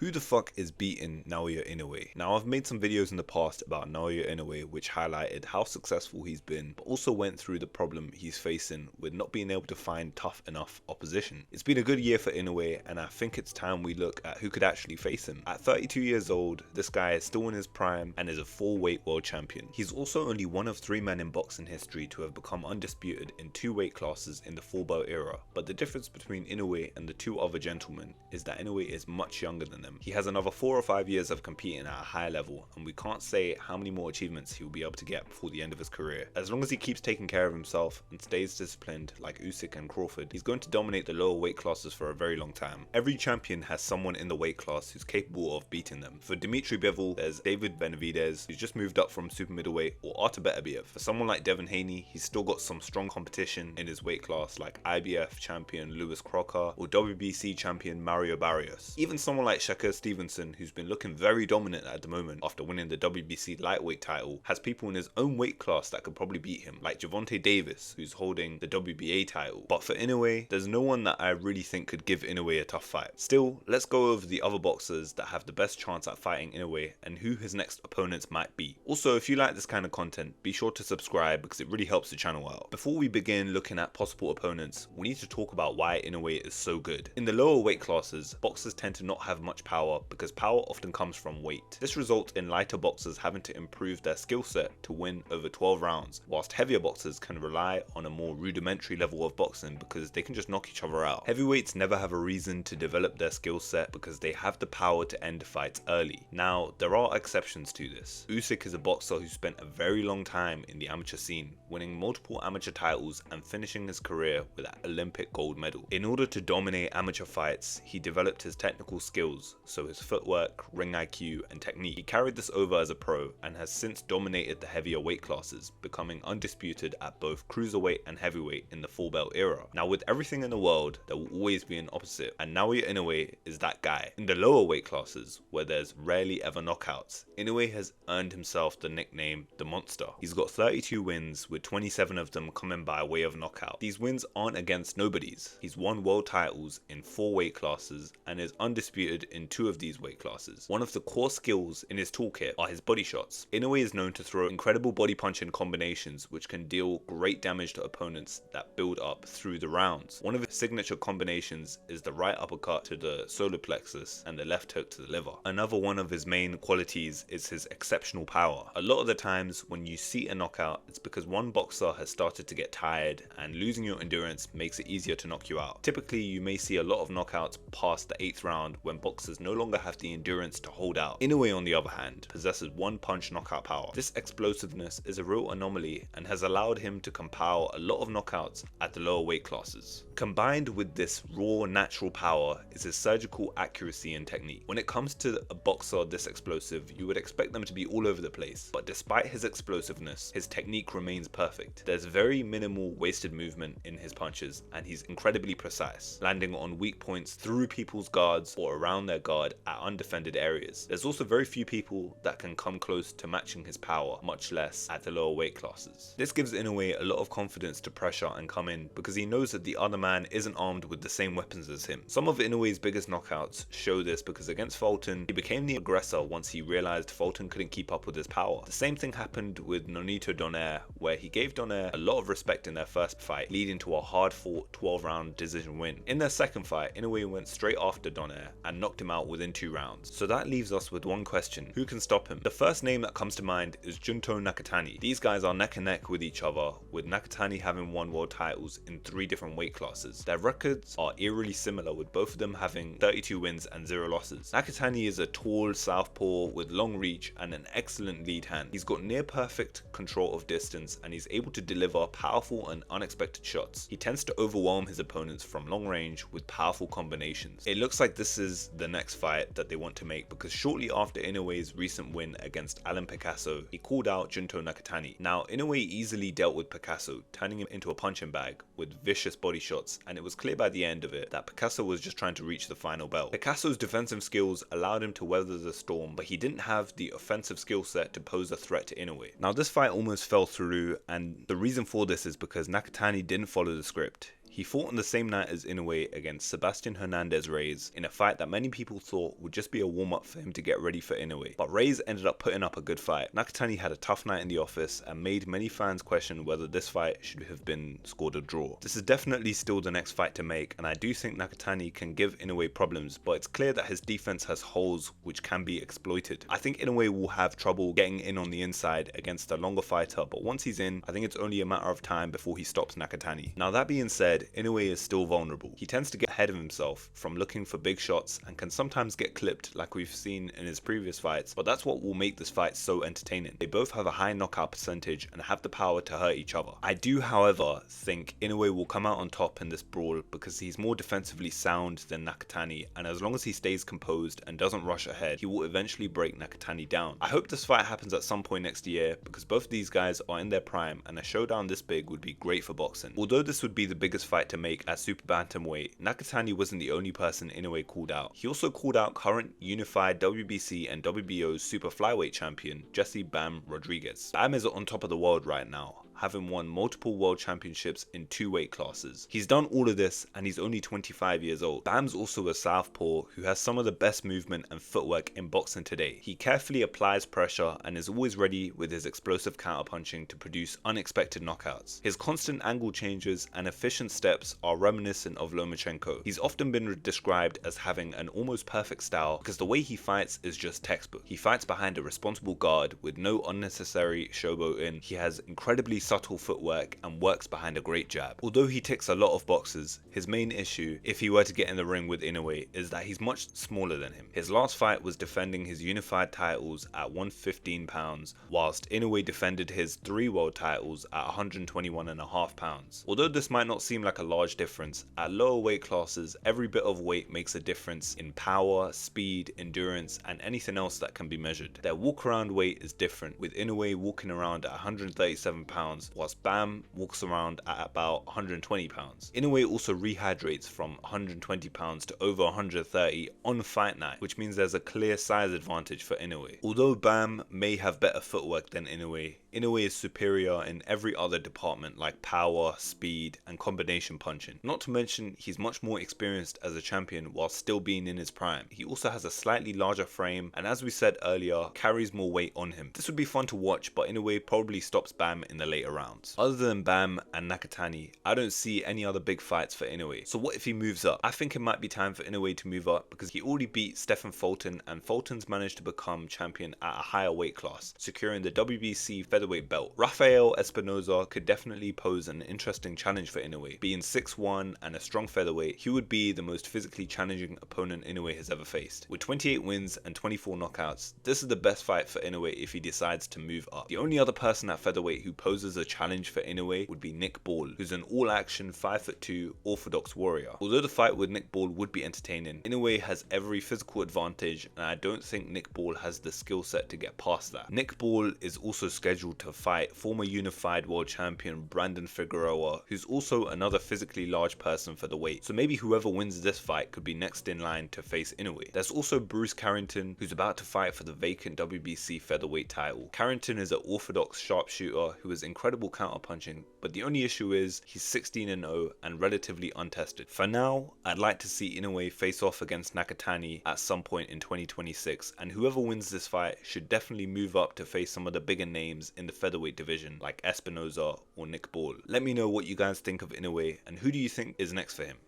Who the fuck is beating Naoya Inoue? Now, I've made some videos in the past about Naoya Inoue which highlighted how successful he's been, but also went through the problem he's facing with not being able to find tough enough opposition. It's been a good year for Inoue, and I think it's time we look at who could actually face him. At 32 years old, this guy is still in his prime and is a full-weight world champion. He's also only one of 3 men in boxing history to have become undisputed in 2 weight classes in the full belt era, but the difference between Inoue and the 2 other gentlemen is that Inoue is much younger than them. He has another 4 or 5 years of competing at a high level, and we can't say how many more achievements he will be able to get before the end of his career. As long as he keeps taking care of himself and stays disciplined like Usyk and Crawford, he's going to dominate the lower weight classes for a very long time. Every champion has someone in the weight class who's capable of beating them. For Dimitri Bivol, there's David Benavidez, who's just moved up from super middleweight, or Artur Beterbiev. For someone like Devin Haney, he's still got some strong competition in his weight class like IBF champion Lewis Crocker or WBC champion Mario Barrios. Even someone like Shakur Stevenson, who's been looking very dominant at the moment after winning the WBC lightweight title, has people in his own weight class that could probably beat him, like Gervonta Davis, who's holding the WBA title. But for Inoue, there's no one that I really think could give Inoue a tough fight. Still, let's go over the other boxers that have the best chance at fighting Inoue and who his next opponents might be. Also, if you like this kind of content, be sure to subscribe because it really helps the channel out. Before we begin looking at possible opponents, we need to talk about why Inoue is so good. In the lower weight classes, boxers tend to not have much power because power often comes from weight. This results in lighter boxers having to improve their skill set to win over 12 rounds, whilst heavier boxers can rely on a more rudimentary level of boxing because they can just knock each other out. Heavyweights never have a reason to develop their skill set because they have the power to end fights early. Now, there are exceptions to this. Usyk is a boxer who spent a very long time in the amateur scene, winning multiple amateur titles and finishing his career with an Olympic gold medal. In order to dominate amateur fights, he developed his technical skills, so his footwork, ring IQ, and technique. He carried this over as a pro and has since dominated the heavier weight classes, becoming undisputed at both cruiserweight and heavyweight in the full belt era. Now, with everything in the world, there will always be an opposite, and Naoya Inoue is that guy. In the lower weight classes, where there's rarely ever knockouts, Inoue has earned himself the nickname The Monster. He's got 32 wins, with 27 of them coming by way of knockout. These wins aren't against nobodies. He's won world titles in 4 weight classes and is undisputed in 2 of these weight classes. One of the core skills in his toolkit are his body shots. Inoue is known to throw incredible body punching combinations which can deal great damage to opponents that build up through the rounds. One of his signature combinations is the right uppercut to the solar plexus and the left hook to the liver. Another one of his main qualities is his exceptional power. A lot of the times when you see a knockout, it's because one boxer has started to get tired, and losing your endurance makes it easier to knock you out. Typically, you may see a lot of knockouts past the 8th round when boxers no longer have the endurance to hold out. Inoue, on the other hand, possesses one punch knockout power. This explosiveness is a real anomaly and has allowed him to compile a lot of knockouts at the lower weight classes. Combined with this raw natural power is his surgical accuracy and technique. When it comes to a boxer this explosive, you would expect them to be all over the place, but despite his explosiveness, his technique remains perfect. There's very minimal wasted movement in his punches, and he's incredibly precise, landing on weak points through people's guards or around their guard at undefended areas. There's also very few people that can come close to matching his power, much less at the lower weight classes. This gives Inoue a lot of confidence to pressure and come in because he knows that the other man isn't armed with the same weapons as him. Some of Inoue's biggest knockouts show this because against Fulton, he became the aggressor once he realized Fulton couldn't keep up with his power. The same thing happened with Nonito Donaire, where he gave Donaire a lot of respect in their first fight, leading to a hard-fought 12-round decision win. In their second fight, Inoue went straight after Donaire and knocked him out within 2 rounds. So that leaves us with one question: who can stop him? The first name that comes to mind is Junto Nakatani. These guys are neck and neck with each other, with Nakatani having won world titles in 3 different weight classes. Their records are eerily similar, with both of them having 32 wins and 0 losses. Nakatani is a tall southpaw with long reach and an excellent lead hand. He's got near perfect control of distance and he's able to deliver powerful and unexpected shots. He tends to overwhelm his opponents from long range with powerful combinations. It looks like this is the next fight that they want to make because shortly after Inoue's recent win against Alan Picasso, he called out Junto Nakatani. Now, Inoue easily dealt with Picasso, turning him into a punching bag with vicious body shots, and it was clear by the end of it that Picasso was just trying to reach the final bell. Picasso's defensive skills allowed him to weather the storm, but he didn't have the offensive skill set to pose a threat to Inoue. Now, this fight almost fell through, and the reason for this is because Nakatani didn't follow the script. He fought on the same night as Inoue against Sebastian Hernandez Reyes in a fight that many people thought would just be a warm-up for him to get ready for Inoue, but Reyes ended up putting up a good fight. Nakatani had a tough night in the office and made many fans question whether this fight should have been scored a draw. This is definitely still the next fight to make, and I do think Nakatani can give Inoue problems, but it's clear that his defense has holes which can be exploited. I think Inoue will have trouble getting in on the inside against a longer fighter, but once he's in, I think it's only a matter of time before he stops Nakatani. Now that being said, Inoue is still vulnerable. He tends to get ahead of himself from looking for big shots and can sometimes get clipped like we've seen in his previous fights, but that's what will make this fight so entertaining. They both have a high knockout percentage and have the power to hurt each other. I do, however, think Inoue will come out on top in this brawl because he's more defensively sound than Nakatani, and as long as he stays composed and doesn't rush ahead, he will eventually break Nakatani down. I hope this fight happens at some point next year because both of these guys are in their prime and a showdown this big would be great for boxing. Although this would be the biggest fight to make at super bantamweight, Nakatani wasn't the only person Inoue called out. He also called out current unified WBC and WBO super flyweight champion Jesse "Bam" Rodriguez. Bam is on top of the world right now, having won multiple world championships in 2 weight classes. He's done all of this and he's only 25 years old. Bam's also a southpaw who has some of the best movement and footwork in boxing today. He carefully applies pressure and is always ready with his explosive counterpunching to produce unexpected knockouts. His constant angle changes and efficient steps are reminiscent of Lomachenko. He's often been described as having an almost perfect style because the way he fights is just textbook. He fights behind a responsible guard with no unnecessary showboating. He has incredibly subtle footwork and works behind a great jab. Although he ticks a lot of boxes, his main issue, if he were to get in the ring with Inoue, is that he's much smaller than him. His last fight was defending his unified titles at 115 pounds, whilst Inoue defended his 3 world titles at 121.5 pounds. Although this might not seem like a large difference, at lower weight classes, every bit of weight makes a difference in power, speed, endurance, and anything else that can be measured. Their walk around weight is different, with Inoue walking around at 137 pounds, whilst Bam walks around at about 120 pounds. Inoue also rehydrates from 120 pounds to over 130 on fight night, which means there's a clear size advantage for Inoue. Although Bam may have better footwork than Inoue, Inoue is superior in every other department like power, speed, and combination punching. Not to mention, he's much more experienced as a champion while still being in his prime. He also has a slightly larger frame, and as we said earlier, carries more weight on him. This would be fun to watch, but Inoue probably stops Bam in the later rounds. Other than Bam and Nakatani, I don't see any other big fights for Inoue. So what if he moves up? I think it might be time for Inoue to move up because he already beat Stephen Fulton, and Fulton's managed to become champion at a higher weight class, securing the WBC featherweight belt. Rafael Espinoza could definitely pose an interesting challenge for Inoue. Being 6'1" and a strong featherweight, he would be the most physically challenging opponent Inoue has ever faced. With 28 wins and 24 knockouts, this is the best fight for Inoue if he decides to move up. The only other person at featherweight who poses a challenge for Inoue would be Nick Ball, who's an all-action 5'2" orthodox warrior. Although the fight with Nick Ball would be entertaining, Inoue has every physical advantage, and I don't think Nick Ball has the skill set to get past that. Nick Ball is also scheduled to fight former unified world champion Brandon Figueroa, who's also another physically large person for the weight. So maybe whoever wins this fight could be next in line to face Inoue. There's also Bruce Carrington, who's about to fight for the vacant WBC featherweight title. Carrington is an orthodox sharpshooter who has incredible counterpunching, but the only issue is he's 16-0 and relatively untested. For now, I'd like to see Inoue face off against Nakatani at some point in 2026, and whoever wins this fight should definitely move up to face some of the bigger names in the featherweight division like Espinoza or Nick Ball. Let me know what you guys think of Inoue and who do you think is next for him.